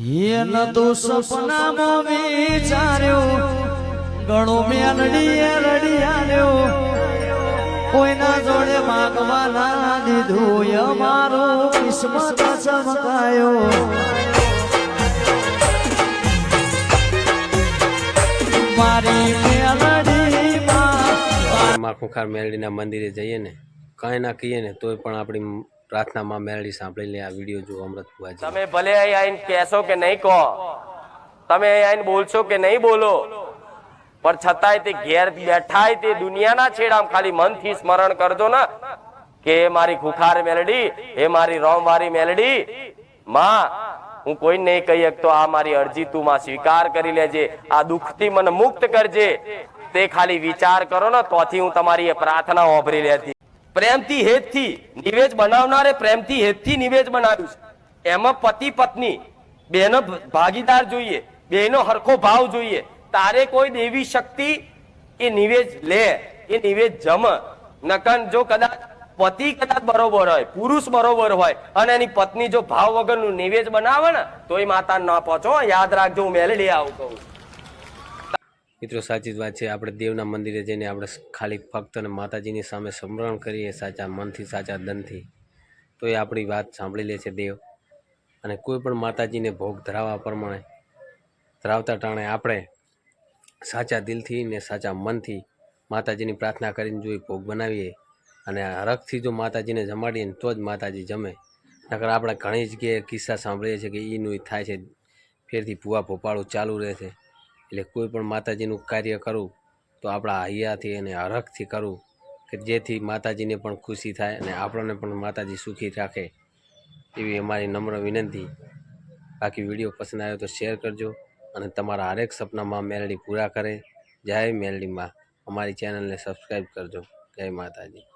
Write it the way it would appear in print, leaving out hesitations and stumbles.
ये न तो सपना में विचार्यो गणो मेलडी रडियाल्यो कोई ना जोड़े मागवाना दीधो ये मारो किस्मत चमकायो मारी मेलडी માં ખુખાર મેલડીના મંદિરે જઈએ ને કાંઈ ના કહીએ ને તોય પણ આપણી પ્રાર્થનામાં મેલડી સાંભળી લે. આ વિડીયો જો અમૃત ભુવાજી, તમે ભલે અહીં આવીને કહેશો કે નહીં કહો, તમે અહીં આવીને બોલશો કે નહીં બોલો, પણ છતાંય તે ઘેર બેઠાય તે દુનિયાના છેડામાં ખાલી મનથી સ્મરણ કરજો ને કે મારી ખુખાર મેલડી, એ મારી રોમવારી મેલડી માં, હું કોઈ નહીં કહી શકતો, આ મારી અરજી તું માં સ્વીકાર કરી લેજે, આ દુઃખથી મને મુક્ત કરજે. તે ખાલી વિચાર કરો ને તોથી હું તમારી એ પ્રાર્થના ઓભરી લેતી. પ્રેમથી હેતથી નિવેદ બનાવનારે પ્રેમથી હેતથી નિવેદ બનાવ્યું છે. એમાં પતિ પત્ની બેનો ભાગીદાર જોઈએ, બેનો હરખો ભાવ જોઈએ. તારે કોઈ દેવી શક્તિ એ નિવેદ લે, એ નિવેદ જમ નકન. જો કદાચ પતિ કદાચ બરોબર હોય, પુરુષ બરોબર હોય અને એની પત્ની જો ભાવ વગરનું નિવેદ બનાવે ને તો એ માતા ના પહોંચો. યાદ રાખજો, હું મેલડી આવું કહું. મિત્રો સાચી જ વાત છે. આપણે દેવના મંદિરે જઈને આપણે ખાલી ફક્ત અને માતાજીની સામે સ્મરણ કરીએ સાચા મનથી સાચા દનથી તો એ આપણી વાત સાંભળી લે છે દેવ. અને કોઈ પણ માતાજીને ભોગ ધરાવવા પ્રમાણે ધરાવતા ટાણે આપણે સાચા દિલથી ને સાચા મનથી માતાજીની પ્રાર્થના કરીને જો એ ભોગ બનાવીએ અને હરખથી જો માતાજીને જમાડીએ ને તો જ માતાજી જમે. નકર આપણે ઘણી જગ્યાએ કિસ્સા સાંભળીએ છીએ કે એનું થાય છે, ફેરથી ભૂવા ભોપાળું ચાલુ રહે છે. એટલે કોઈ પણ માતાજીનું કાર્ય કરવું તો આપણા હૈયાથી અને હરખથી કરવું કે જેથી માતાજીને પણ ખુશી થાય અને આપણને પણ માતાજી સુખી રાખે, એવી અમારી નમ્ર વિનંતી. બાકી વિડીયો પસંદ આવ્યો તો શેર કરજો અને તમારા હરેક સપનામાં મેલડી પૂરા કરે. જય મેલડીમાં. અમારી ચેનલને સબસ્ક્રાઈબ કરજો. જય માતાજી.